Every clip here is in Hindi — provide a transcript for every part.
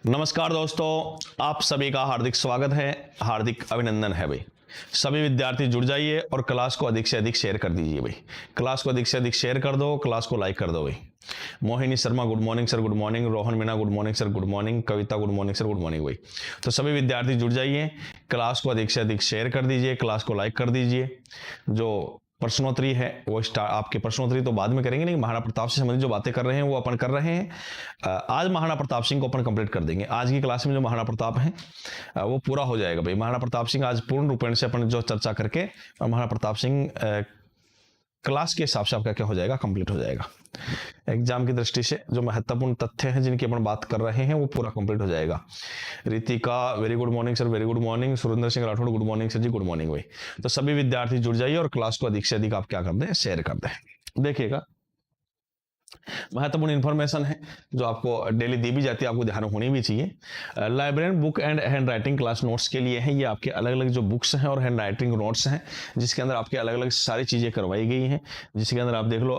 नमस्कार दोस्तों, आप सभी का हार्दिक स्वागत है, हार्दिक अभिनंदन है भाई। सभी विद्यार्थी जुड़ जाइए और क्लास को अधिक से अधिक शेयर कर दीजिए भाई। क्लास को अधिक से अधिक शेयर कर दो, क्लास को लाइक कर दो भाई। Mohini Sharma good morning sir, good morning. Rohan Meena good morning sir, good morning. Kavita good morning sir, good morning भाई। तो सभी विद्यार्थी जुड़ जाइए, क्लास को अधिक से अधिक शेयर कर दीजिए, क्लास को लाइक कर दीजिए। जो प्रश्नोत्तरी है वो आपके प्रश्नोत्तरी तो बाद में करेंगे, नहीं महाराणा प्रताप से संबंधित जो बातें कर रहे हैं वो अपन कर रहे हैं। आज महाराणा प्रताप सिंह को अपन कंप्लीट कर देंगे। आज की क्लास में जो महाराणा प्रताप है वो पूरा हो जाएगा भाई। महाराणा प्रताप सिंह आज पूर्ण रूपेण से अपन जो चर्चा करके महाराणा प्रताप सिंह क्लास के हिसाब से आपका क्या हो जाएगा, कंप्लीट हो जाएगा। एग्जाम की दृष्टि से जो महत्वपूर्ण तथ्य हैं जिनकी अपन बात कर रहे हैं वो पूरा कंप्लीट हो जाएगा। Ritika very good morning sir, very good morning. Surendra Singh Rathore good morning sir जी, गुड मॉर्निंग भाई। तो सभी विद्यार्थी जुड़ जाइए और क्लास को अधिक से अधिक आप क्या कर दें, शेयर कर दें। देखिएगा, महत्वपूर्ण इंफॉर्मेशन है जो आपको डेली दी भी जाती है, आपको ध्यान होनी भी चाहिए। Librarian book and hand writing class notes के लिए है ये आपके अलग अलग जो बुक्स हैं और हैंड राइटिंग नोट्स हैं, जिसके अंदर आपके अलग अलग सारी चीजें करवाई गई हैं। जिसके अंदर आप देख लो,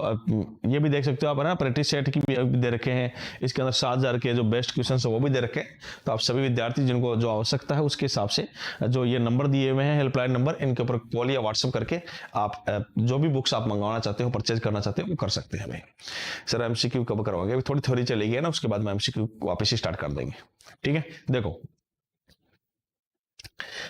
ये भी देख सकते हो आप है ना, प्रैक्टिस सेट की भी दे रखे हैं। इसके अंदर 7000 के जो बेस्ट क्वेश्चन है वो भी दे रखे हैं। तो आप सभी विद्यार्थी जिनको जो आवश्यकता है उसके हिसाब से जो ये नंबर दिए हुए हैं, हेल्पलाइन नंबर, इनके ऊपर कॉल या व्हाट्सएप करके आप जो भी बुक्स आप मंगवाना चाहते हो, परचेज करना चाहते हो, वो कर सकते हैं भाई। सर एमसीक्यू कब करवाएंगे? थोड़ी थोड़ी चलेगी ना, उसके बाद में एमसीक्यू वापस ही स्टार्ट कर देंगे। ठीक है, देखो।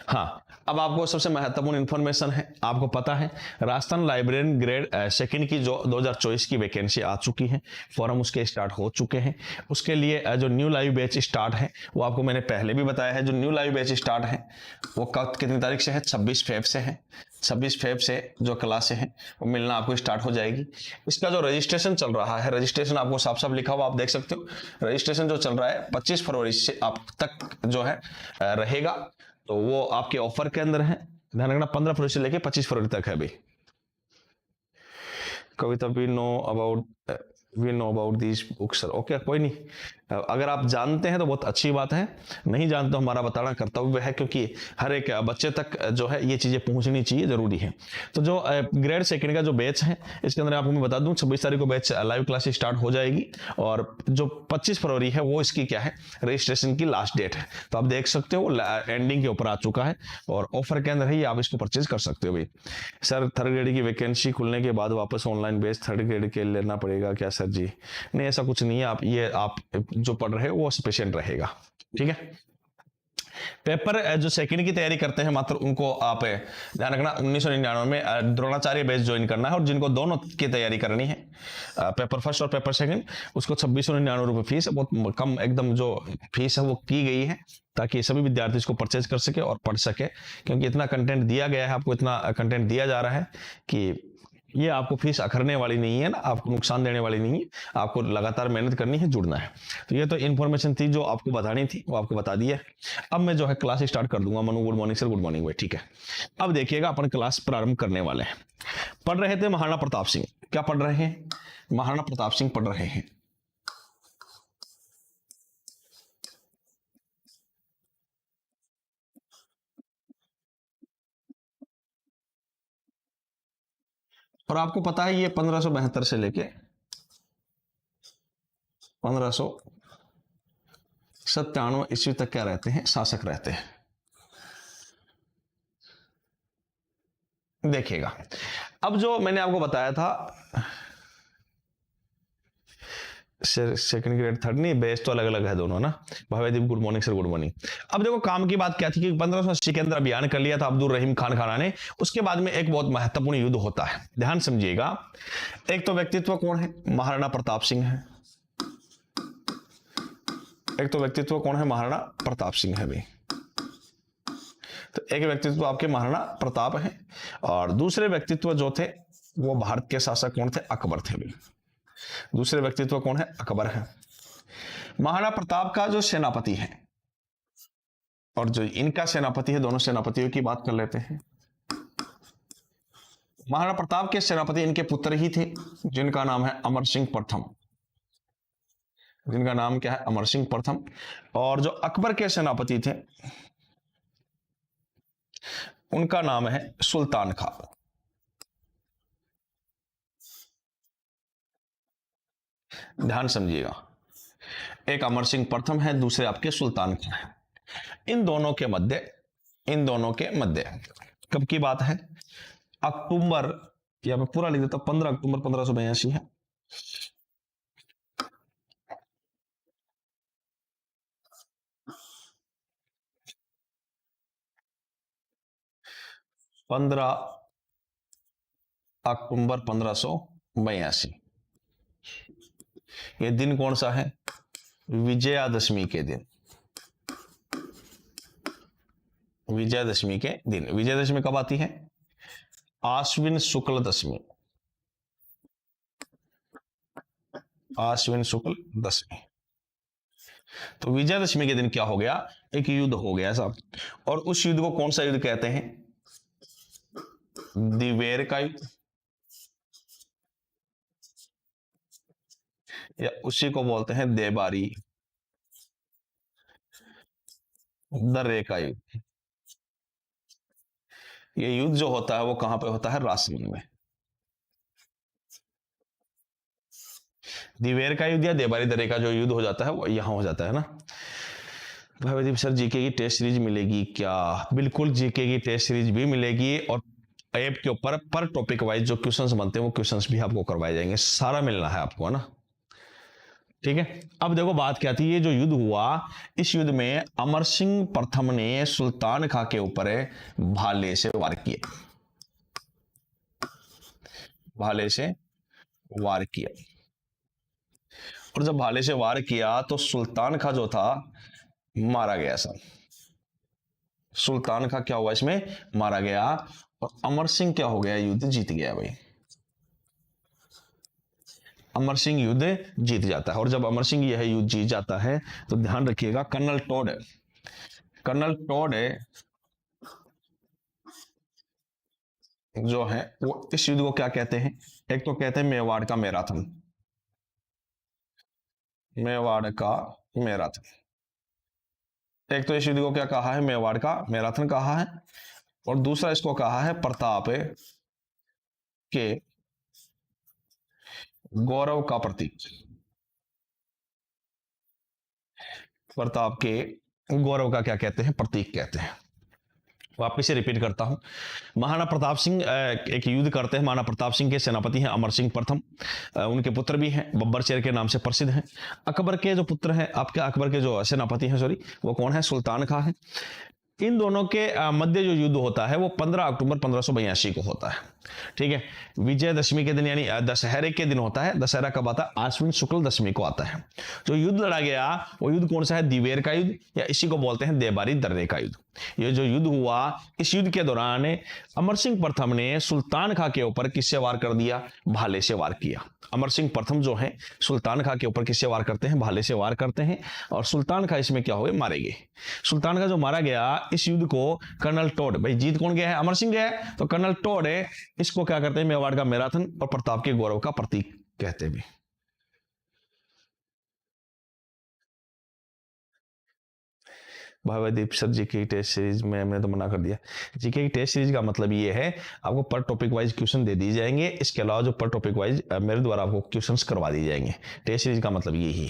हाँ, अब आपको सबसे महत्वपूर्ण इंफॉर्मेशन है, आपको पता है राजस्थान लाइब्रेरियन ग्रेड सेकंड की जो 2024 की वैकेंसी आ चुकी है, फॉर्म उसके स्टार्ट हो चुके हैं। उसके लिए जो न्यू लाइव बैच स्टार्ट है वो आपको मैंने पहले भी बताया है। जो न्यू लाइव बैच स्टार्ट है वो कितनी तारीख से है? 26 फेब से है। 26 फेब से जो क्लासें हैं वो मिलना आपको स्टार्ट हो जाएगी। इसका जो रजिस्ट्रेशन चल रहा है, रजिस्ट्रेशन आपको साफ साफ लिखा हुआ आप देख सकते हो। रजिस्ट्रेशन जो चल रहा है 25 फरवरी से आप तक जो है रहेगा। तो वो आपके ऑफर के अंदर है, ध्यान रखना। 15 फरवरी से लेके 25 फरवरी तक है भाई। Kavita we know about this book sir. Okay, कोई नहीं, अगर आप जानते हैं तो बहुत अच्छी बात है, नहीं जानते तो हमारा बताना कर्तव्य है, क्योंकि हर एक बच्चे तक जो है ये चीजें पहुंचनी चाहिए, जरूरी है। तो जो ग्रेड सेकंड का जो बैच है इसके अंदर आपको मैं बता दूं 26 तारीख को बैच लाइव क्लासेस स्टार्ट हो जाएगी, और जो 25 फरवरी है वो इसकी क्या है, रजिस्ट्रेशन की लास्ट डेट है। तो आप देख सकते हो एंडिंग के ऊपर आ चुका है और ऑफर के अंदर है, ये आप इसको परचेज कर सकते हो भाई। सर थर्ड ग्रेड की वैकेंसी खुलने के बाद वापस ऑनलाइन बैच थर्ड ग्रेड के लेना पड़ेगा क्या सर जी? नहीं, ऐसा कुछ नहीं है। आप जो पढ़ रहे हो वो सफिशिएंट रहेगा। ठीक है, पेपर जो सेकंड की तैयारी करते हैं मात्र उनको आप ध्यान रखना 1999 में द्रोणाचार्य बैच ज्वाइन करना है। और जिनको दोनों की तैयारी करनी है, पेपर फर्स्ट और पेपर सेकंड, उसको 2699 रुपये फीस, बहुत कम एकदम जो फीस है वो की गई है, ताकि सभी विद्यार्थी इसको परचेज कर सके और पढ़ सके। क्योंकि इतना कंटेंट दिया गया है, आपको इतना कंटेंट दिया जा रहा है कि ये आपको फीस अखरने वाली नहीं है ना, आपको नुकसान देने वाली नहीं है। आपको लगातार मेहनत करनी है, जुड़ना है। तो ये तो इन्फॉर्मेशन थी जो आपको बतानी थी, वो आपको बता दी है। अब मैं जो है क्लास स्टार्ट कर दूंगा। Manu good morning sir, good morning भाई। ठीक है, अब देखिएगा अपन क्लास प्रारंभ करने वाले हैं। पढ़ रहे थे महाराणा प्रताप सिंह। क्या पढ़ रहे हैं? महाराणा प्रताप सिंह पढ़ रहे हैं। और आपको पता है ये 1572 से लेके 1597 ईस्वी तक क्या रहते हैं, शासक रहते हैं। देखिएगा, अब जो मैंने आपको बताया था सेकंड ग्रेड थर्ड नहीं, बेस तो अलग अलग है दोनों ना। Bhavyadeep good morning sir, good morning. अब देखो, काम की बात क्या थी कि 1580 के अंदर अभियान कर लिया था अब्दुल रहीम खान खाना ने। उसके बाद में एक बहुत महत्वपूर्ण युद्ध होता है, ध्यान समझिएगा। एक तो व्यक्तित्व कौन है? महाराणा प्रताप सिंह है। एक तो व्यक्तित्व कौन है? महाराणा प्रताप सिंह है भाई। तो एक व्यक्तित्व आपके महाराणा प्रताप है, और दूसरे व्यक्तित्व जो थे वो भारत के शासक कौन थे? अकबर थे भाई। दूसरे व्यक्तित्व कौन है? अकबर है। महाराणा प्रताप का जो सेनापति है और जो इनका सेनापति है, दोनों सेनापतियों की बात कर लेते हैं। महाराणा प्रताप के सेनापति इनके पुत्र ही थे, जिनका नाम है अमर सिंह प्रथम। जिनका नाम क्या है? अमर सिंह प्रथम। और जो अकबर के सेनापति थे उनका नाम है सुल्तान खां। ध्यान समझिएगा, एक अमर सिंह प्रथम है, दूसरे आपके सुल्तान खां है। इन दोनों के मध्य, इन दोनों के मध्य कब की बात है? अक्टूबर, या मैं पूरा लिख देता हूं, 15 अक्टूबर 1582 है। 15 अक्टूबर 1582। ये दिन कौन सा है? विजयादशमी के दिन। विजयादशमी के दिन। विजयादशमी कब आती है? आश्विन शुक्ल दशमी। आश्विन शुक्ल दशमी। तो विजयादशमी के दिन क्या हो गया? एक युद्ध हो गया साहब। और उस युद्ध को कौन सा युद्ध कहते हैं? दिवेर का युद्ध, या उसी को बोलते हैं देबारी दर्रे का युद्ध। ये युद्ध जो होता है वो कहां पे होता है? राजसमंद में। दिवेर का युद्ध या देबारी दर्रे का जो युद्ध हो जाता है वो यहां हो जाता है ना। भाई सर जीके की टेस्ट सीरीज मिलेगी क्या? बिल्कुल जीके की टेस्ट सीरीज भी मिलेगी, और ऐप के ऊपर पर टॉपिक वाइज जो क्वेश्चंस बनते हैं वो क्वेश्चंस भी आपको करवाए जाएंगे। सारा मिलना है आपको, है ना। ठीक है, अब देखो बात क्या थी। ये जो युद्ध हुआ, इस युद्ध में अमर सिंह प्रथम ने सुल्तान खां के ऊपर भाले से वार किए। भाले से वार किया, और जब भाले से वार किया तो सुल्तान खां जो था मारा गया। सब सुल्तान खां क्या हुआ? इसमें मारा गया। और अमर सिंह क्या हो गया? युद्ध जीत गया भाई। अमर सिंह युद्ध जीत जाता है। और जब अमर सिंह यह युद्ध जीत जाता है तो ध्यान रखिएगा, कर्नल टॉड, कर्नल टॉड जो है वो इस युद्ध को क्या कहते हैं? एक तो कहते हैं मेवाड़ का मैराथन। मेवाड़ का मैराथन। एक तो इस युद्ध को क्या कहा है? मेवाड़ का मैराथन कहा है। और दूसरा इसको कहा है प्रताप के गौरव का प्रतीक। प्रताप के गौरव का क्या कहते हैं? प्रतीक कहते हैं। वापिस से रिपीट करता हूं। महाराणा प्रताप सिंह एक युद्ध करते हैं। महाराणा प्रताप सिंह के सेनापति हैं अमर सिंह प्रथम। उनके पुत्र भी हैं, बब्बर शेर के नाम से प्रसिद्ध हैं। अकबर के जो पुत्र हैं आपके, अकबर के जो सेनापति हैं सॉरी, वो कौन है? सुल्तान खां है। इन दोनों के मध्य जो युद्ध होता है वो 15 अक्टूबर 1582 को होता है। ठीक है, विजयदशमी के दिन यानी दशहरे के दिन होता है। दशहरा कब आता है? आश्विन शुक्ल दशमी को आता है। जो युद्ध लड़ा गया वो युद्ध कौन सा है? दिवेर का युद्ध, या इसी को बोलते हैं देबारी दर्रे का युद्ध। ये जो युद्ध हुआ, इस युद्ध के दौरान अमर सिंह प्रथम ने सुल्तान खां के ऊपर किससे वार कर दिया? भाले से वार किया। अमर सिंह प्रथम जो है सुल्तान खां के ऊपर किससे वार करते हैं? भाले से वार करते हैं। और सुल्तान खां इसमें क्या हुए? मारे गए। सुल्तान खां जो मारा गया, इस युद्ध को कर्नल टॉड, भाई जीत कौन गया है? अमर सिंह गया है, तो कर्नल टॉड है इसको क्या करते हैं? मेवाड़ का मैराथन और प्रताप के गौरव का प्रतीक कहते भी। भाईदीप सर जीके की टेस्ट सीरीज में हमने तो मना कर दिया। जीके की टेस्ट सीरीज का मतलब ये है आपको पर टॉपिक वाइज क्वेश्चन दे दिए जाएंगे। इसके अलावा जो पर टॉपिक वाइज मेरे द्वारा आपको क्वेश्चंस करवा दिए जाएंगे। टेस्ट सीरीज का मतलब यही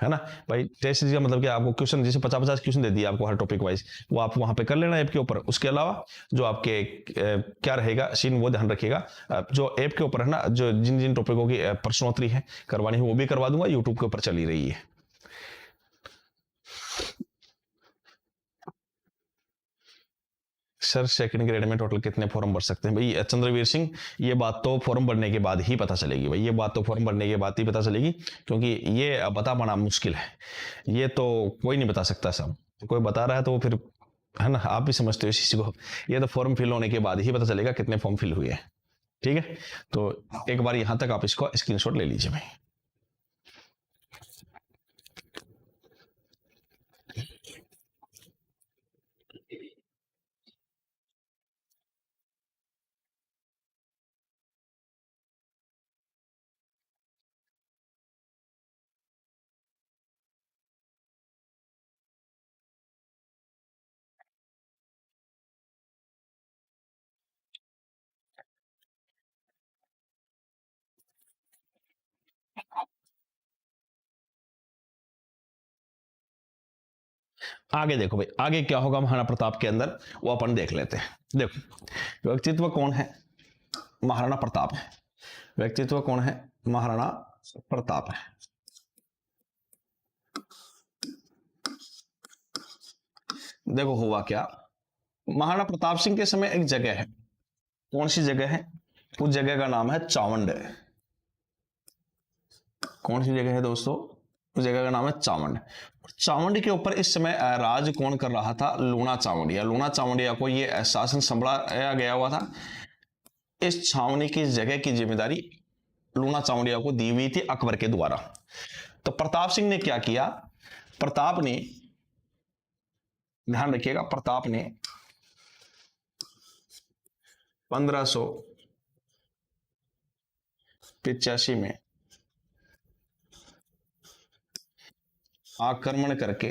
है ना भाई। टेस्ट सीरीज का मतलब क्या? आपको क्वेश्चन जैसे 50-50 क्वेश्चन दे दिए आपको हर टॉपिक वाइज, वो आप वहां पे कर लेना ऐप के ऊपर। उसके अलावा जो आपके क्या रहेगा सीन, वो ध्यान रखिएगा। जो ऐप के ऊपर है ना, जो जिन जिन टॉपिकों की प्रश्नोत्तरी है करवानी है वो भी करवा दूंगा। यूट्यूब के ऊपर चली रही है। सर सेकंड ग्रेड में टोटल कितने फॉर्म भर सकते हैं? भाई चंद्रवीर सिंह, ये बात तो फॉर्म भरने के बाद ही पता चलेगी भाई। ये बात तो फॉर्म भरने के बाद ही पता चलेगी, क्योंकि ये बता पाना मुश्किल है। ये तो कोई नहीं बता सकता सब। कोई बता रहा है तो वो फिर, है ना, आप भी समझते हो इस चीज को। ये तो फॉर्म फिल होने के बाद ही पता चलेगा कितने फॉर्म फिल हुए हैं। ठीक है, तो एक बार यहां तक आप इसको स्क्रीनशॉट ले लीजिए भाई। आगे देखो भाई, आगे क्या होगा महाराणा प्रताप के अंदर, वो अपन देख लेते हैं। देखो व्यक्तित्व कौन है, महाराणा प्रताप है। व्यक्तित्व कौन है, महाराणा प्रताप है। देखो हुआ क्या, महाराणा प्रताप सिंह के समय एक जगह है, कौन सी जगह है, उस जगह का नाम है चावंड। कौन सी जगह है दोस्तों, उस जगह का नाम है चावंड। चावंड के ऊपर इस समय राज कौन कर रहा था, लूणा चावंडिया। लूणा चावंडिया को ये शासन संभाला गया हुआ था। इस छावनी की जगह की जिम्मेदारी लूणा चावंडिया को दी हुई थी अकबर के द्वारा। तो प्रताप सिंह ने क्या किया, प्रताप ने, ध्यान रखिएगा, प्रताप ने 1585 में आक्रमण करके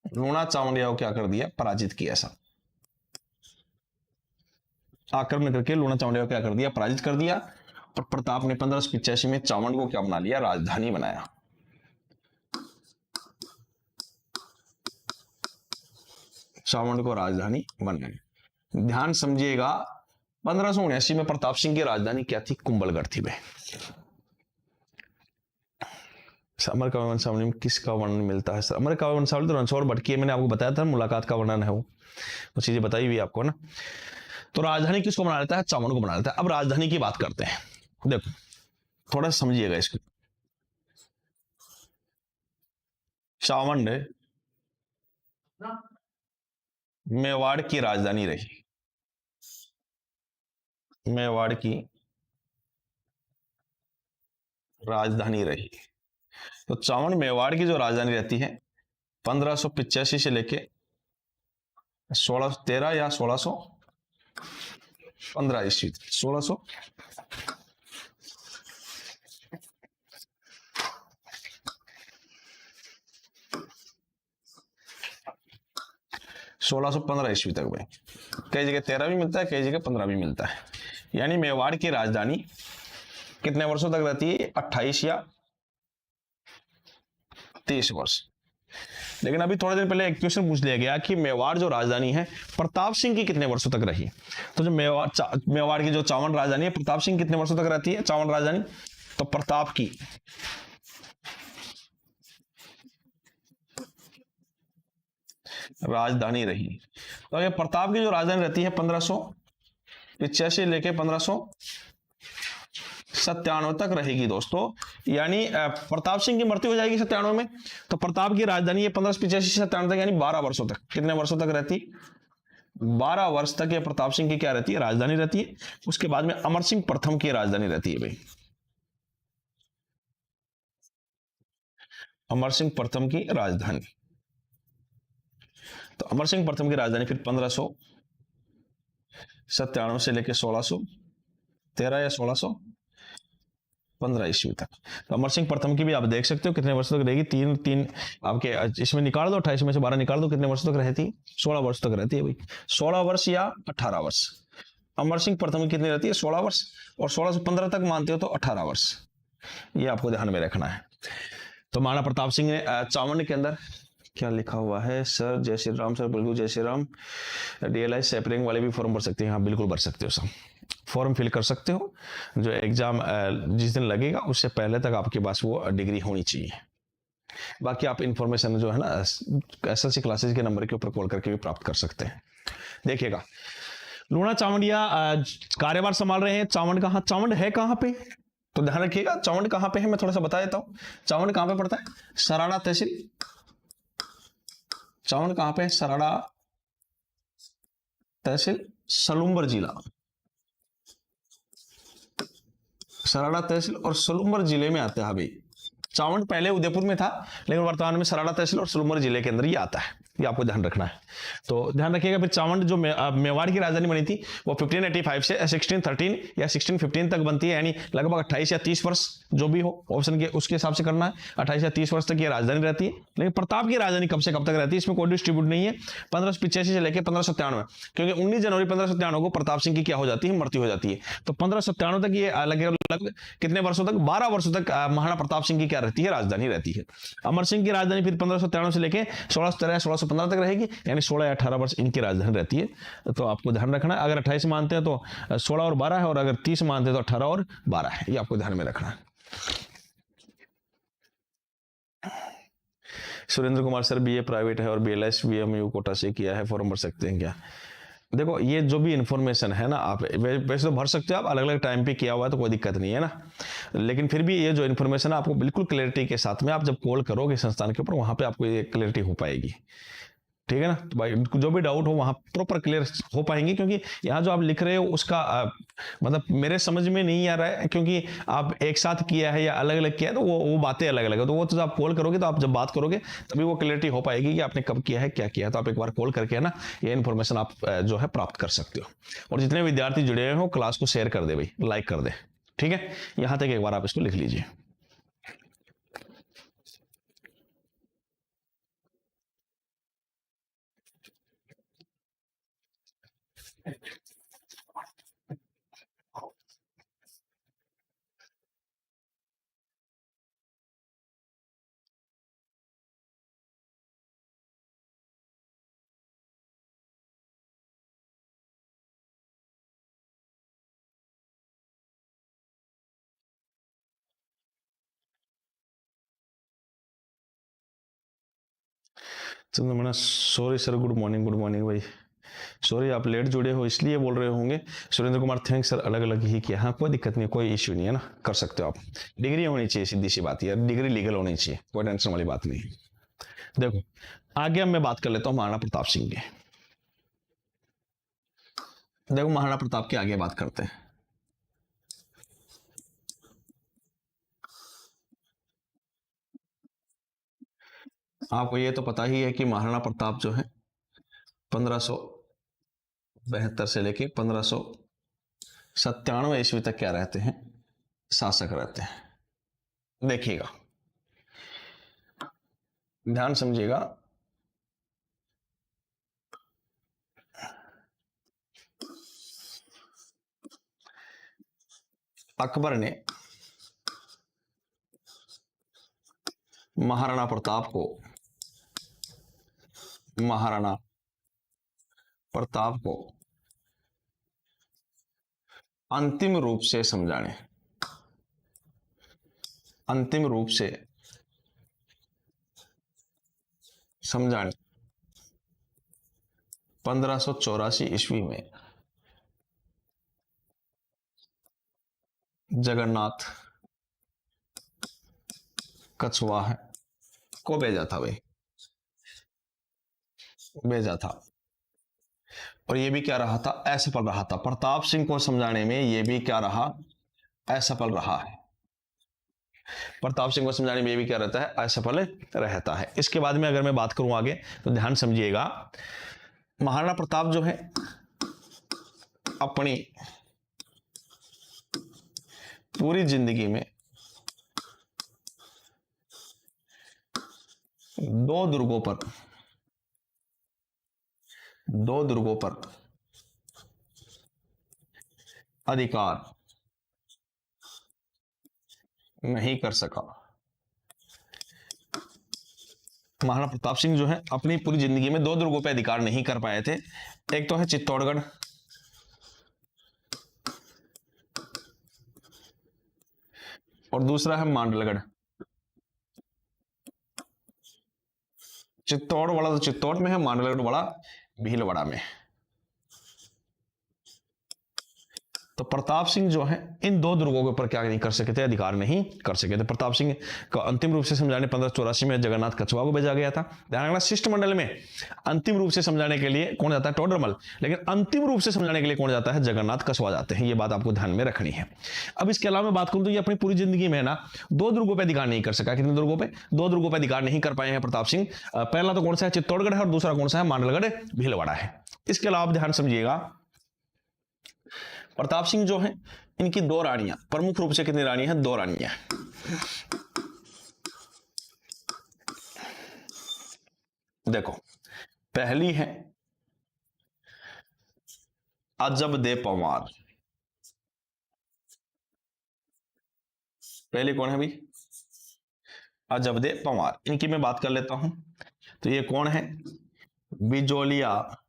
लूणा चावंडिया को क्या कर दिया, पराजित किया। ऐसा आक्रमण करके लूणा चावंडिया को क्या कर दिया, पराजित कर दिया। और प्रताप ने 1585 में चावंड को क्या बना लिया, राजधानी बनाया। चावंड को राजधानी बनाया। ध्यान समझिएगा, 1579 में प्रताप सिंह की राजधानी क्या थी, कुंभलगढ़ थी। अमर काव्य वंशावली में किसका वर्णन मिलता है सर? अमर काव्य वंशावली तो रणछोड़ भट्ट की है, मैंने आपको बताया था, मुलाकात का वर्णन है वो चीजें बताई हुई आपको ना। तो राजधानी किसको बना लेता है, चावंड को बना लेता है। अब राजधानी की बात करते हैं। देखो थोड़ा समझिएगा इसको। चावंड मेवाड़ की राजधानी रही, मेवाड़ की राजधानी रही। तो चावंड मेवाड़ की जो राजधानी रहती है 1585 से लेके 1613 या 1615 ईस्वी, 1600 1615 ईस्वी तक भाई। कई जगह 13 भी मिलता है, कई जगह 15 भी मिलता है। यानी मेवाड़ की राजधानी कितने वर्षों तक रहती है, 28 या 30 वर्ष। लेकिन अभी थोड़े दिन पहले एक क्वेश्चन पूछ लिया गया कि मेवाड़ जो राजधानी है प्रताप सिंह की कितने वर्षों तक रही। तो जो मेवाड़ की जो चावंड राजधानी है, प्रताप सिंह कितने वर्षों तक रहती है चावंड राजधानी, तो प्रताप की राजधानी रही। तो ये प्रताप की जो राजधानी रहती है 1585 लेके 1597 तक रहेगी दोस्तों। यानी प्रताप सिंह की मृत्यु हो जाएगी 97 में, तो प्रताप की राजधानी ये 1585 से 97 तक, यानी 12 वर्षों तक। कितने वर्षों तक रहती, 12 वर्ष तक ये प्रताप सिंह की क्या रहती है, राजधानी रहती है। उसके बाद में अमर सिंह प्रथम की राजधानी रहती है भाई, अमर सिंह प्रथम की राजधानी। तो अमर सिंह प्रथम की राजधानी फिर 1597 से लेकर 1613 या 1615 ईस्वी तक। तो अमर सिंह प्रथम की भी आप देख सकते हो कितने वर्षों तक रहेगी, तीन आपके इसमें निकाल दो, 28 में से 12 निकाल दो, कितने वर्षों तक रहती है, 16 वर्ष तक रहती है भाई। 16 वर्ष या 18 वर्ष। अमर सिंह प्रथम की कितनी रहती है, 16 वर्ष, और 1615 तक मानते हो तो 18 वर्ष। ये आपको ध्यान में रखना है। तो महाराणा प्रताप सिंह ने चावंड के अंदर क्या लिखा हुआ है सर, जय श्री राम सर, बिल्कुल जय श्री राम। DLI सेपरिंग वाले भी फॉर्म भर सकते हैं, हाँ बिल्कुल भर सकते हो सर, फॉर्म फिल कर सकते हो। जो एग्जाम जिस दिन लगेगा उससे पहले तक आपके पास वो डिग्री होनी चाहिए। बाकी आप इंफॉर्मेशन जो है ना SLC क्लासेस के नंबर के ऊपर कॉल करके भी प्राप्त कर सकते हैं। देखिएगा लूणा चावंडिया कार्यभार संभाल रहे हैं। चावंड कहाँ, चावंड है कहाँ पे, तो ध्यान रखिएगा चावंड कहाँ पे है, मैं थोड़ा सा बता देता हूँ। चावंड कहाँ पे पड़ता है, सराड़ा तहसील। चावंड कहाँ पे है, सराड़ा तहसील, सलूम्बर जिला। सराड़ा तहसील और सलूम्बर जिले में आता है भाई। चावंड पहले उदयपुर में था, लेकिन वर्तमान में सराड़ा तहसील और सलूम्बर जिले के अंदर ही आता है। ये आपको ध्यान रखना है। तो ध्यान रखिएगा। फिर चावंड जो मेवाड़ की राजधानी बनी थी वो 1585 से 1613 या 1615 तक बनती है, यानी लगभग 28 या 30 वर्ष, जो भी हो ऑप्शन के उसके हिसाब से करना है। 28 या 30 वर्ष तक ये राजधानी रहती है। लेकिन प्रताप की राजधानी कब से कब तक रहती है, इसमें कोई डिस्ट्रीब्यूट नहीं है। 1585 से लेकर 1597, क्योंकि 19 जनवरी 1597 को प्रताप सिंह की क्या हो जाती है, मृत्यु हो जाती है। तो 1597 तक ये लगभग कितने वर्षों तक, 12 वर्षों तक महाराणा प्रताप सिंह की क्या रहती है, राजधानी रहती है। अमर सिंह की राजधानी फिर 1597 से लेकर 1615 तक रहेगी, यानी 16 या 18 वर्ष इनकी राजधानी रहती है। तो आपको ध्यान रखना है। अगर 28 मानते हैं तो 16 और 12 है, और अगर 30 मानते हैं तो 18 और 12 है। ये आपको ध्यान में रखना है। Surendra Kumar sir BA private है और बीएलएस बीएमयू कोटा से किया है, फॉर्म भर सकते हैं क्या? देखो, ये जो भी इंफॉर्मेशन है ना, आप वैसे तो भर सकते हो, आप अलग अलग टाइम पे किया हुआ है तो कोई दिक्कत नहीं है ना। लेकिन फिर भी ये जो इन्फॉर्मेशन है आपको बिल्कुल क्लैरिटी के साथ में, आप जब कॉल करोगे संस्थान के ऊपर, वहां पे आपको ये क्लैरिटी हो पाएगी। ठीक है ना। तो भाई जो भी डाउट हो वहां प्रॉपर क्लियर हो पाएंगे, क्योंकि यहाँ जो आप लिख रहे हो उसका मतलब मेरे समझ में नहीं आ रहा है, क्योंकि आप एक साथ किया है या अलग अलग किया है, तो वो बातें अलग अलग है। तो वो तो आप कॉल करोगे, तो आप जब बात करोगे तभी वो क्लियरिटी हो पाएगी कि आपने कब किया है, क्या किया है। तो आप एक बार कॉल करके है ना, ये इन्फॉर्मेशन आप जो है प्राप्त कर सकते हो। और जितने विद्यार्थी जुड़े हुए हो, क्लास को शेयर कर दे भाई, लाइक कर दे। ठीक है, यहां तक एक बार आप इसको लिख लीजिए। चंद्रमणा, सॉरी सर, गुड मॉर्निंग भाई। सॉरी, आप लेट जुड़े हो इसलिए बोल रहे होंगे। सुरेंद्र कुमार, थैंक्स सर, अलग अलग ही किया। हाँ, कोई दिक्कत नहीं, कोई इश्यू नहीं है ना, कर सकते हो आप। डिग्री होनी चाहिए, सीधी सी बात है, डिग्री लीगल होनी चाहिए, कोई टेंशन वाली बात नहीं। देखो, आगे अब मैं बात कर लेता हूँ महाराणा प्रताप सिंह की। देखो, महाराणा प्रताप के आगे बात करते हैं। आपको ये तो पता ही है कि महाराणा प्रताप जो है 1572 से लेके 1597 ईस्वी तक क्या रहते हैं, शासक रहते हैं। देखिएगा, ध्यान समझिएगा। अकबर ने महाराणा प्रताप को अंतिम रूप से समझाने 1584 ईस्वी में जगन्नाथ कछवाहा को भेजा था और ये भी क्या रहा था, असफल रहा था। प्रताप सिंह को समझाने में ये भी क्या रहा, असफल रहा है। प्रताप सिंह को समझाने में ये भी क्या रहता है, असफल रहता है। इसके बाद में अगर मैं बात करूं आगे, तो ध्यान समझिएगा। महाराणा प्रताप जो है अपनी पूरी जिंदगी में दो दुर्गों पर अधिकार नहीं कर सका। महाराणा प्रताप सिंह जो है अपनी पूरी जिंदगी में दो दुर्गों पर अधिकार नहीं कर पाए थे। एक तो है चित्तौड़गढ़, और दूसरा है मांडलगढ़। चित्तौड़ वाला तो चित्तौड़ में है, मांडलगढ़ वाला भीलवाड़ा में। तो प्रताप सिंह जो है इन दो दुर्गों के ऊपर क्या नहीं कर सके थे, अधिकार नहीं कर सके थे। प्रताप सिंह को अंतिम रूप से समझाने 1584 में जगन्नाथ कछुआ को भेजा गया था। ध्यान रखना, शिष्टमंडल में अंतिम रूप से समझाने के लिए कौन जाता है, टोडरमल, लेकिन अंतिम रूप से समझाने के लिए कौन जाता है, जगन्नाथ कछुआ जाते हैं। ये बात आपको ध्यान में रखनी है। अब इसके अलावा मैं बात करूं तो ये अपनी पूरी जिंदगी में ना दो दुर्गों पर अधिकार नहीं कर सका। कितने दुर्गों पर, दो दुर्गों पर अधिकार नहीं कर पाए हैं प्रताप सिंह। पहला तो कौन सा है, चित्तौड़गढ़ है, और दूसरा कौन सा है, मांडलगढ़ भीलवाड़ा है। इसके अलावा ध्यान समझिएगा, प्रताप सिंह जो है इनकी दो रानियां, प्रमुख रूप से कितनी रानी है, दो रानियां। देखो, पहली है अजब दे पंवार। पहले कौन है भाई, अजब दे पंवार। इनकी मैं बात कर लेता हूं। तो ये कौन है, बिजोलिया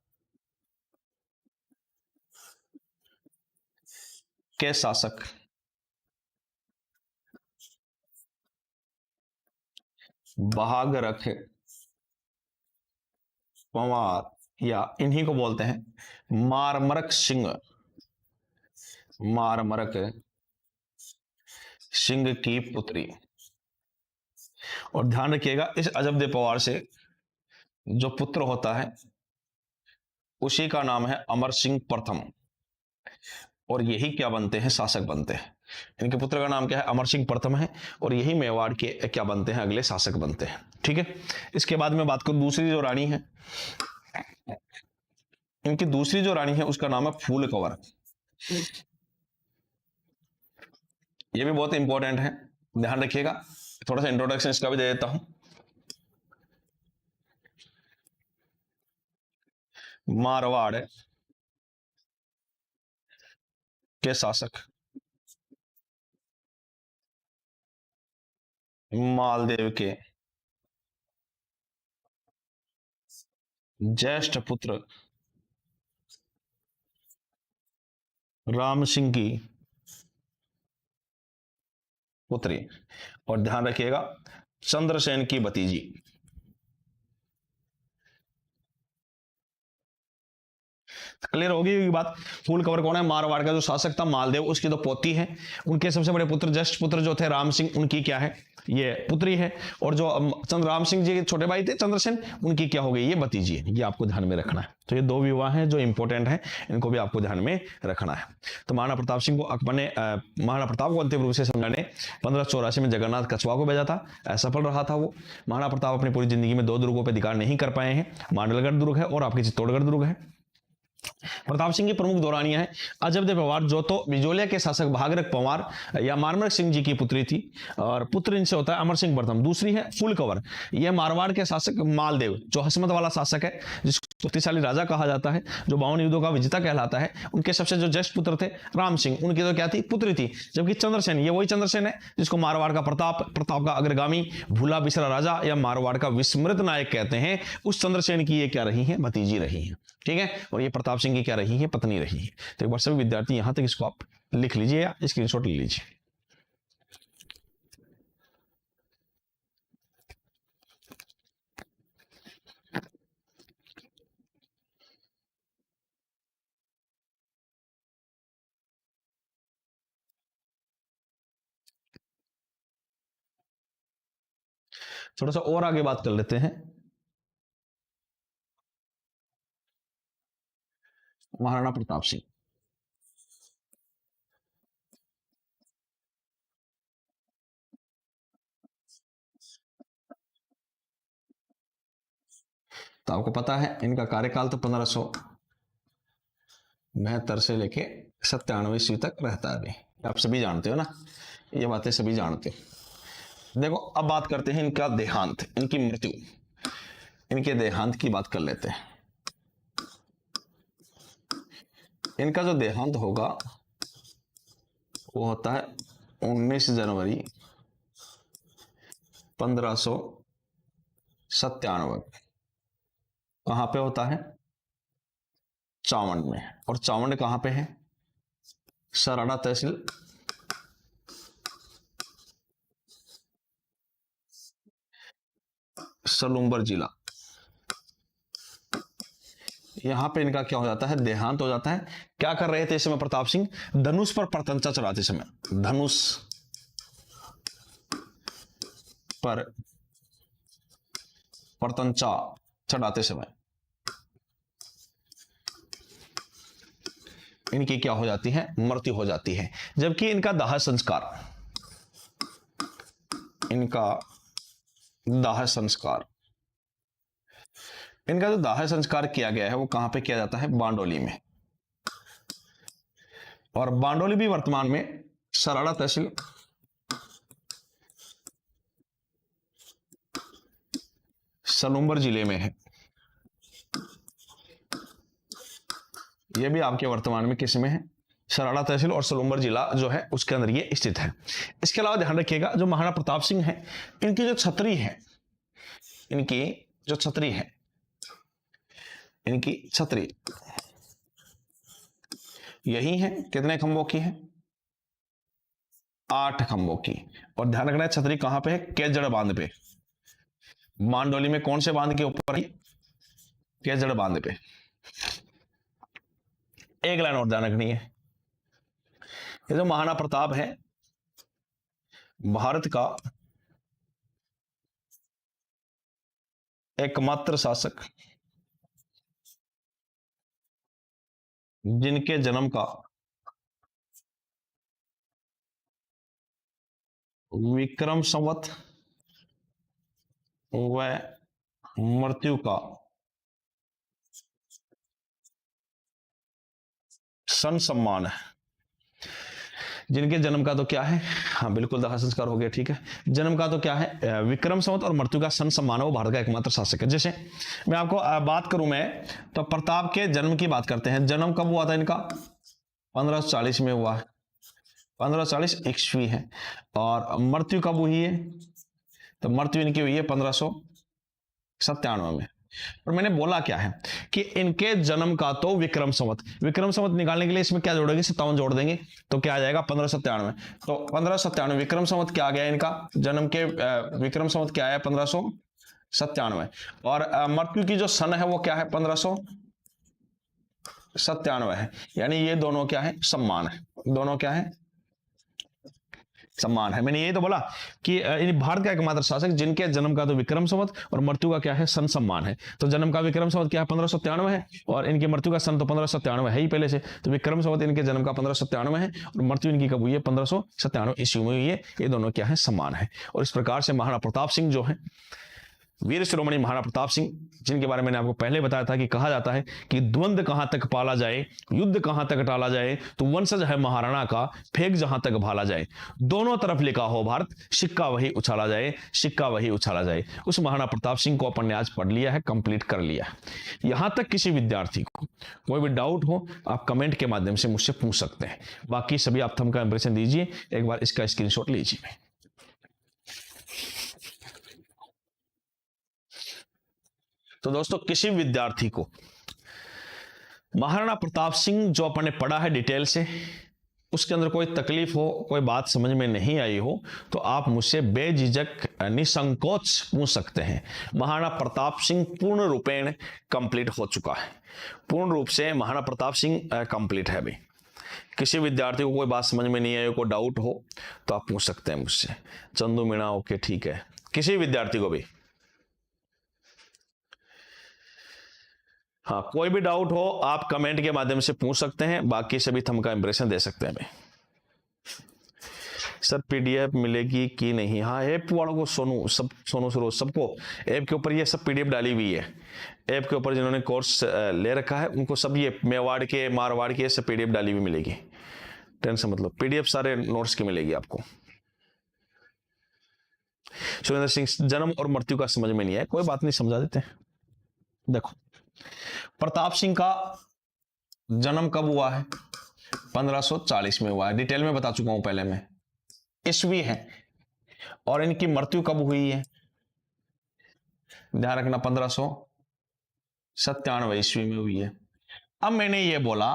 के शासक बहागरख पंवार, या इन्हीं को बोलते हैं मारमरक सिंह। मारमरक सिंह की पुत्री। और ध्यान रखिएगा, इस अजब दे पंवार से जो पुत्र होता है उसी का नाम है अमर सिंह प्रथम, और यही क्या बनते हैं, शासक बनते हैं। इनके पुत्र का नाम क्या है, अमर सिंह प्रथम है, और यही मेवाड़ के क्या बनते हैं, अगले शासक बनते हैं। ठीक है। इसके बाद में बात करूं दूसरी जो रानी है, इनकी दूसरी जो रानी है उसका नाम है फूल कंवर। ये भी बहुत इंपॉर्टेंट है, ध्यान रखिएगा। थोड़ा सा इंट्रोडक्शन इसका भी दे देता हूं। मारवाड़ के शासक मालदेव के ज्येष्ठ पुत्र राम सिंह की पुत्री, और ध्यान रखिएगा चंद्रसेन की भतीजी। क्लियर होगी ये बात। फूल कवर कौन है, मारवाड़ का जो शासक था मालदेव, उसकी तो पोती है। उनके सबसे बड़े पुत्र, ज्येष्ठ पुत्र जो थे राम सिंह, उनकी क्या है, ये पुत्री है। और जो चंद्र राम सिंह जी के छोटे भाई थे चंद्रसेन, उनकी क्या हो गई, ये भतीजी है। ये आपको ध्यान में रखना है। तो ये दो विवाह हैं जो इंपॉर्टेंट है, इनको भी आपको ध्यान में रखना है। तो महाराणा प्रताप सिंह को अकबर ने महाराणा प्रताप को अंतिम रूप से समझाने 1584 में जगन्नाथ कछुआ को भेजा था। असफल रहा था वो। महाराणा प्रताप अपनी पूरी जिंदगी में दो दुर्गों पर अधिकार नहीं कर पाए हैं, मांडलगढ़ दुर्ग है और आपकी चित्तौड़गढ़ दुर्ग है। प्रताप सिंह की प्रमुख दो रानियां हैं, अजब दे पंवार जो तो बिजोलिया के शासक भागरख पंवार या मारमरक सिंह जी की पुत्री थी, और पुत्र इनसे होता है अमर सिंह प्रथम। दूसरी है फूल कंवर, यह मारवाड़ के शासक मालदेव जो हसमत वाला शासक है, जिसको शक्तिशाली राजा कहा जाता है, जो 52 युद्धों का विजेता कहलाता है। उनके सबसे जो ज्येष्ठ पुत्र थे राम सिंह, उनकी तो क्या थी, पुत्री थी। जबकि चंद्रसेन, ये वही चंद्रसेन है जिसको मारवाड़ का प्रताप का अग्रगामी, भूला बिसरा राजा या मारवाड़ का विस्मृत नायक कहते हैं। उस चंद्रसेन की ये क्या रही है, भतीजी रही है। ठीक है। और ये प्रताप सिंह की क्या रही है, पत्नी रही है। तो एक बार सभी विद्यार्थी यहां तक इसको आप लिख लीजिए या स्क्रीनशॉट ले लीजिए। थोड़ा सा और आगे बात कर लेते हैं। महाराणा प्रताप सिंह, तो आपको पता है इनका कार्यकाल तो 1572 से लेके 97 ईस्वी तक रहता है। अभी आप सभी जानते हो ना, ये बातें सभी जानते हो। देखो, अब बात करते हैं इनका देहांत, इनकी मृत्यु। इनके देहांत की बात कर लेते हैं। इनका जो देहांत होगा वो होता है 19 जनवरी 1597। कहां पे होता है, चावंड में। और चावंड कहां पे है, सराड़ा तहसील सलूम्बर जिला, यहां पे इनका क्या हो जाता है, देहांत हो जाता है। क्या कर रहे थे इस समय प्रताप सिंह? धनुष पर परतंचा चढ़ाते समय, धनुष पर परतंचा चढ़ाते समय इनकी क्या हो जाती है, मृत्यु हो जाती है। जबकि इनका दाह संस्कार, इनका दाह संस्कार, इनका जो दाह संस्कार किया गया है वो कहां पे किया जाता है, बांडोली में। और बांडोली भी वर्तमान में सराड़ा तहसील सलूम्बर जिले में है। यह भी आपके वर्तमान में किस में है, सराड़ा तहसील और सलूम्बर जिला जो है उसके अंदर ये स्थित है। इसके अलावा ध्यान रखिएगा जो महाराणा प्रताप सिंह है, इनकी जो छतरी है, इनकी जो छतरी है, इनकी छतरी यही है, कितने खंभों की है, 8 खंभों की। और ध्यान रखना है छतरी कहां पे है, केजड़ बांध पे। मांडोली में कौन से बांध के ऊपर है, केजड़ बांध पे। एक लाइन और ध्यान रखनी है, ये जो महाराणा प्रताप है भारत का एकमात्र शासक जिनके जन्म का विक्रम संवत व मृत्यु का सन सम्मान है। जिनके जन्म का तो क्या है, हाँ बिल्कुल दाह संस्कार हो गया, ठीक है। जन्म का तो क्या है, विक्रम संवत और मृत्यु का सन सम्मान है, वो भारत का एकमात्र शासक है। जैसे मैं आपको बात करूं मैं तो प्रताप के जन्म की बात करते हैं। जन्म कब हुआ था इनका, 1540 में हुआ है, 1540 ईस्वी है। और मृत्यु कब हुई है, तो मृत्यु इनकी हुई है 1597 में। और मैंने बोला क्या है कि इनके जन्म का तो विक्रम संवत, विक्रम संवत निकालने के लिए इसमें क्या जोड़ेंगे, 57 जोड़ देंगे तो क्या आ जाएगा 1597। तो 1597 विक्रम संवत क्या आ गया इनका, जन्म के विक्रम संवत क्या है 1597। और मृत्यु की जो सन है वो क्या है 1597 है। यानी ये दोनों क्या है, सम्मान है, दोनों क्या है, सम्मान है। मैंने यही तो बोला कि भारत का एकमात्र शासक जिनके जन्म का तो विक्रम संवत और मृत्यु का क्या है, सन सम्मान है। तो जन्म का विक्रम संवत क्या है 1597 है, और इनकी मृत्यु का सन तो 1597 है ही पहले से। तो विक्रम संवत इनके जन्म का 1597 है और मृत्यु इनकी कब हुई है, 1597 ईस्वी में हुई है। ये दोनों क्या है, सम्मान है। और इस प्रकार से महाराणा प्रताप सिंह जो है, वीर शिरोमणि महाराणा प्रताप सिंह, जिनके बारे में मैंने आपको पहले बताया था कि कहा जाता है कि द्वंद्व कहां तक पाला जाए, युद्ध कहां तक टाला जाए, तो वंशज है महाराणा का, फेंक जहां तक भाला जाए। दोनों तरफ लिखा हो भारत, सिक्का वही उछाला जाए, सिक्का वही उछाला जाए। उस महाराणा प्रताप सिंह को अपन ने आज पढ़ लिया है, कंप्लीट कर लिया है। यहां तक किसी विद्यार्थी को कोई भी डाउट हो आप कमेंट के माध्यम से मुझसे पूछ सकते हैं। बाकी सभी आप थंब का इंप्रेशन दीजिए, एक बार इसका स्क्रीनशॉट लीजिए। तो दोस्तों किसी विद्यार्थी को महाराणा प्रताप सिंह जो अपन ने पढ़ा है डिटेल से, उसके अंदर कोई तकलीफ हो, कोई बात समझ में नहीं आई हो, तो आप मुझसे बेझिझक निसंकोच पूछ सकते हैं। महाराणा प्रताप सिंह पूर्ण रूपेण कंप्लीट हो चुका है, पूर्ण रूप से महाराणा प्रताप सिंह कंप्लीट है। अभी किसी विद्यार्थी को कोई बात समझ में नहीं आई, कोई डाउट हो तो आप पूछ सकते हैं मुझसे। चंदू मीणा ओके ठीक है, किसी विद्यार्थी को भी, हाँ कोई भी डाउट हो आप कमेंट के माध्यम से पूछ सकते हैं। बाकी सभी थंब का इंप्रेशन दे सकते हैं। भाई सर पीडीएफ मिलेगी कि नहीं, हाँ ऐप वालों को सोनू सरोज सबको ऐप के ऊपर ये सब पीडीएफ डाली हुई है। ऐप के ऊपर जिन्होंने कोर्स ले रखा है उनको सब ये मेवाड़ के मारवाड़ के सब पीडीएफ डाली हुई मिलेगी। टेंशन मतलब पीडीएफ सारे नोट्स की मिलेगी आपको। सुरेंद्र सिंह जन्म और मृत्यु का समझ में नहीं है, कोई बात नहीं समझा देते हैं। देखो प्रताप सिंह का जन्म कब हुआ है, 1540 में हुआ है, डिटेल में बता चुका हूं पहले मैं, ईस्वी है। और इनकी मृत्यु कब हुई है, ध्यान रखना 1597 ईस्वी में हुई है। अब मैंने ये बोला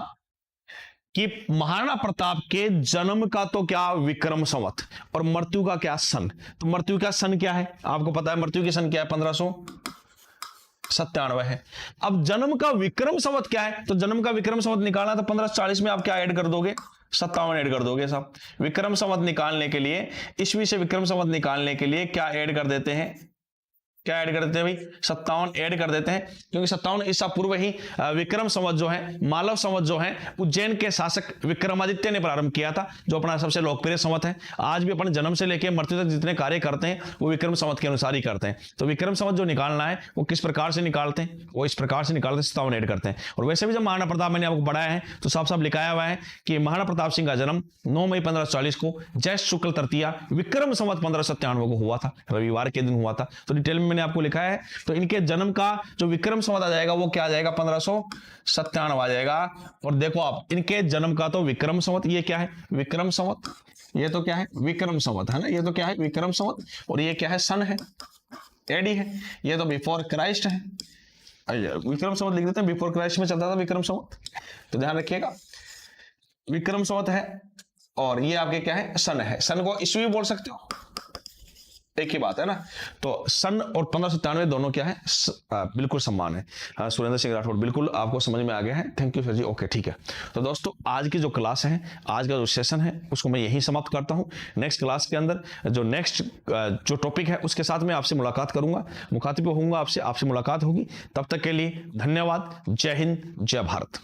कि महाराणा प्रताप के जन्म का तो क्या विक्रम संवत और मृत्यु का क्या सन। तो मृत्यु का सन क्या है आपको पता है, मृत्यु की सन क्या है 97 है। अब जन्म का विक्रम संवत क्या है, तो जन्म का विक्रम संवत निकालना तो 1540 में आप क्या ऐड कर दोगे, 57 ऐड कर दोगे साहब। विक्रम संवत निकालने के लिए, ईस्वी से विक्रम संवत निकालने के लिए क्या ऐड कर देते हैं, क्या ऐड कर देते हैं भाई, 57 ऐड कर देते हैं, क्योंकि 57 ईसा पूर्व ही विक्रम संवत जो है, मालव संवत जो है, उज्जैन के शासक विक्रमादित्य ने प्रारंभ किया था, जो अपना सबसे लोकप्रिय संवत है। आज भी अपन जन्म से लेकर मृत्यु तक जितने कार्य करते हैं वो विक्रम संवत के अनुसार ही करते हैं। तो विक्रम संवत जो निकालना है वो किस प्रकार से निकालते हैं, वो इस प्रकार से निकालते हैं, 57 ऐड करते हैं। और वैसे भी जब महाराणा प्रताप, मैंने आपको पढ़ाया है तो साफ साफ लिखाया हुआ है कि महाराणा प्रताप सिंह का जन्म 9 मई 1540 को ज्येष्ठ शुक्ल तृतीया विक्रम संवत 1597 को हुआ था, रविवार के दिन हुआ था। तो डिटेल में मैंने आपको लिखा है। तो इनके जन्म का जो विक्रम संवत आ जाएगा वो क्या आ जाएगा, 1597 आ जाएगा। और देखो आप, इनके जन्म का तो विक्रम संवत, ये क्या है, विक्रम संवत, ये तो क्या है, विक्रम संवत है ना, ये तो क्या है, विक्रम संवत, और ये क्या है, सन है, एडी है, ये तो बिफोर क्राइस्ट है। विक्रम संवत लिख देते हैं, बिफोर क्राइस्ट में चलता था विक्रम संवत, तो ध्यान रखिएगा विक्रम संवत है, और ये आपके क्या है, सन है। सन को ईस्वी बोल सकते हो, एक ही बात है ना। तो सन और 1597 दोनों क्या है, बिल्कुल समान है। सुरेंद्र सिंह राठौड़, बिल्कुल आपको समझ में आ गया है, thank you sir ji, okay ठीक है। तो दोस्तों आज की जो क्लास है, आज का जो सेशन है, उसको मैं यहीं समाप्त करता हूं। नेक्स्ट क्लास के अंदर जो नेक्स्ट जो टॉपिक है उसके साथ मैं आपसे मुलाकात करूंगा, मुखातिब होऊंगा आपसे मुलाकात होगी। तब तक के लिए धन्यवाद। जय हिंद, जय भारत।